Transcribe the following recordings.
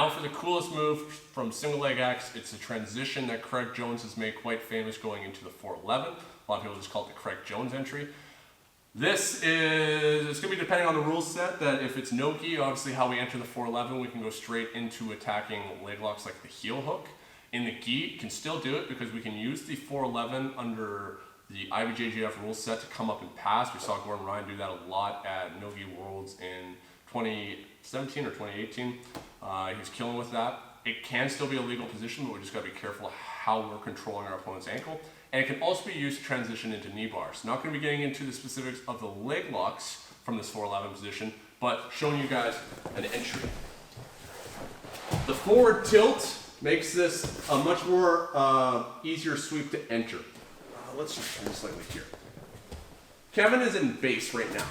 Now for the coolest move from single leg X, it's a transition that Craig Jones has made quite famous going into the 411. A lot of people just call it the Craig Jones entry. This is, it's going to be depending on the rule set, that if it's no-gi, obviously how we enter the 411, we can go straight into attacking leg locks like the heel hook. In the gi, you can still do it because we can use the 411 under the IBJJF rule set to come up and pass. We saw Gordon Ryan do that a lot at No-Gi Worlds in 2017 or 2018. He was killing with that. It can still be a legal position, but we just got to be careful how we're controlling our opponent's ankle. And it can also be used to transition into knee bars. Not going to be getting into the specifics of the leg locks from this 411 position, but showing you guys an entry. The forward tilt makes this a much more easier sweep to enter. Let's just turn slightly here. Kevin is in base right now.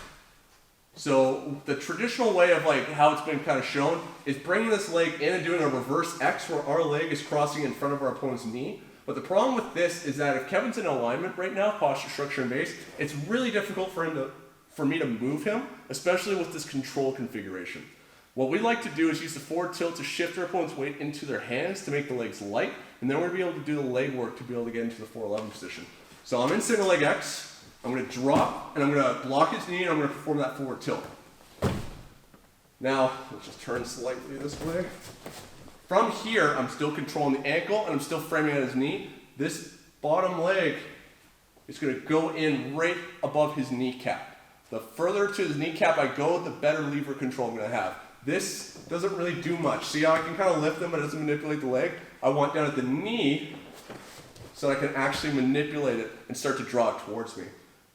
So the traditional way of like how it's been kind of shown is bringing this leg in and doing a reverse X where our leg is crossing in front of our opponent's knee. But the problem with this is that if Kevin's in alignment right now, posture, structure, and base, it's really difficult for me to move him, especially with this control configuration. What we like to do is use the forward tilt to shift our opponent's weight into their hands to make the legs light, and then we're going to be able to do the leg work to be able to get into the 411 position. So I'm in single leg X, I'm going to drop, and I'm going to block his knee, and I'm going to perform that forward tilt. Now, let's just turn slightly this way. From here, I'm still controlling the ankle, and I'm still framing at his knee. This bottom leg is going to go in right above his kneecap. The further to his kneecap I go, the better lever control I'm going to have. This doesn't really do much. See how I can kind of lift him, but it doesn't manipulate the leg? I want down at the knee so I can actually manipulate it and start to draw it towards me.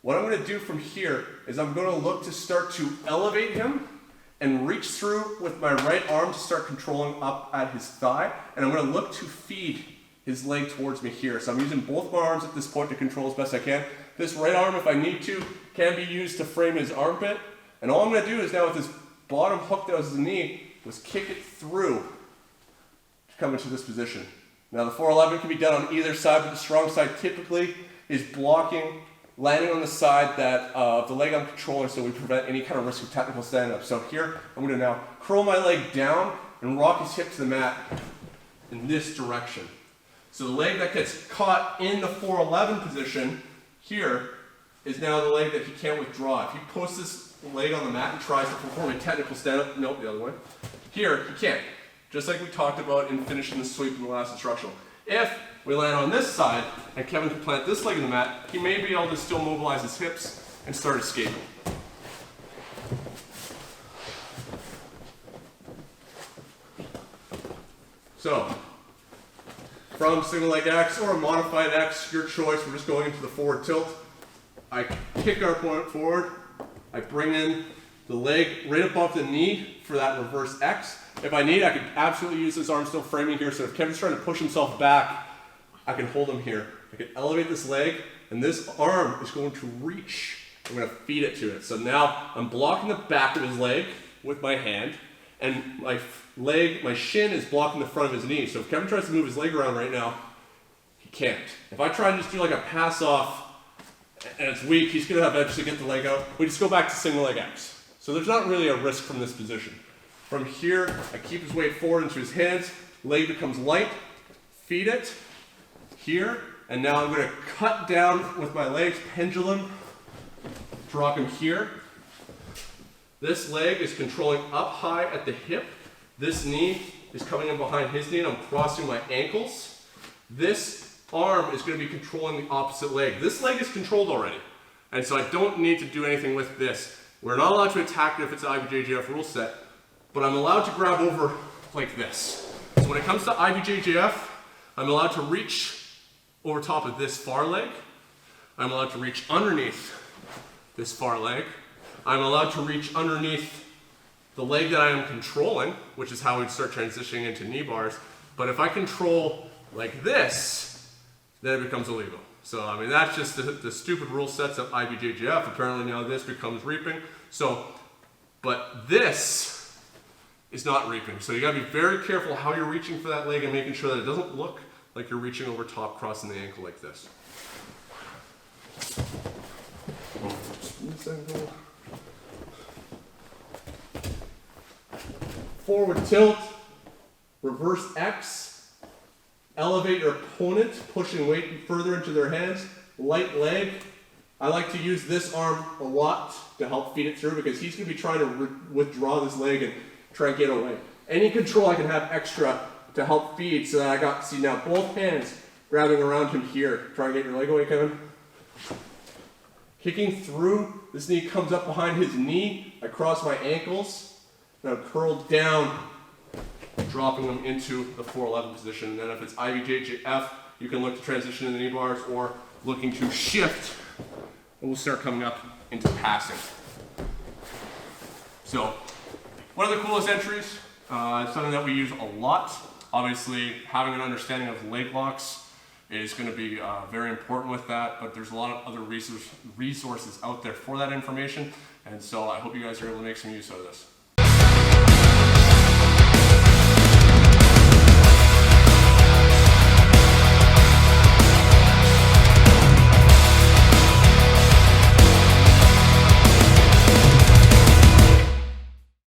What I'm going to do from here is I'm going to look to start to elevate him and reach through with my right arm to start controlling up at his thigh, and I'm going to look to feed his leg towards me here. So I'm using both my arms at this point to control as best I can. This right arm, if I need to, can be used to frame his armpit, and all I'm going to do is now with this bottom hook that was his knee, was kick it through to come into this position. Now the 411 can be done on either side, but the strong side typically is blocking, landing on the side that of the leg I'm controlling so we prevent any kind of risk of technical stand-up. So here, I'm going to now curl my leg down and rock his hip to the mat in this direction. So the leg that gets caught in the 411 position here is now the leg that he can't withdraw. If he posts this leg on the mat and tries to perform a technical stand-up, nope, the other way. Here, he can't. Just like we talked about in finishing the sweep in the last instructional. If we land on this side and Kevin can plant this leg in the mat, he may be able to still mobilize his hips and start escaping. So, from single leg X or a modified X, your choice, we're just going into the forward tilt. I kick our opponent forward, I bring in the leg right above the knee for that reverse X. If I need, I could absolutely use this arm still framing here, so if Kevin's trying to push himself back, I can hold him here. I can elevate this leg, and this arm is going to reach. I'm going to feed it to it. So now I'm blocking the back of his leg with my hand, and my leg, my shin is blocking the front of his knee. So if Kevin tries to move his leg around right now, he can't. If I try to just do like a pass off, and it's weak, he's going to eventually get the leg out. We just go back to single leg X. So there's not really a risk from this position. From here, I keep his weight forward into his hands, leg becomes light, feed it here, and now I'm going to cut down with my legs, pendulum, drop him here. This leg is controlling up high at the hip. This knee is coming in behind his knee, and I'm crossing my ankles. This arm is going to be controlling the opposite leg. This leg is controlled already, and so I don't need to do anything with this. We're not allowed to attack it if it's an IBJJF rule set, but I'm allowed to grab over like this. So when it comes to IBJJF, I'm allowed to reach over top of this far leg. I'm allowed to reach underneath this far leg. I'm allowed to reach underneath the leg that I am controlling, which is how we'd start transitioning into knee bars. But if I control like this, then it becomes illegal. So, I mean, that's just the stupid rule sets of IBJJF. Apparently now this becomes reaping. So, but this is not reaping. So you gotta be very careful how you're reaching for that leg and making sure that it doesn't look like you're reaching over top, crossing the ankle like this. Forward tilt, Reverse X, elevate your opponent, pushing weight further into their hands. Light leg. I like to use this arm a lot to help feed it through because he's going to be trying to withdraw this leg and try and get away. Any control I can have extra to help feed so that I got, see now both hands grabbing around him here. Try and get your leg away, Kevin. Kicking through, this knee comes up behind his knee. I cross my ankles, and I'm curled down, dropping them into the 411 position. And then if it's IBJJF, you can look to transition in the knee bars or looking to shift, and we'll start coming up into passing. So, one of the coolest entries, something that we use a lot. Obviously, having an understanding of leg locks is going to be very important with that, but there's a lot of other resources out there for that information, and so I hope you guys are able to make some use out of this.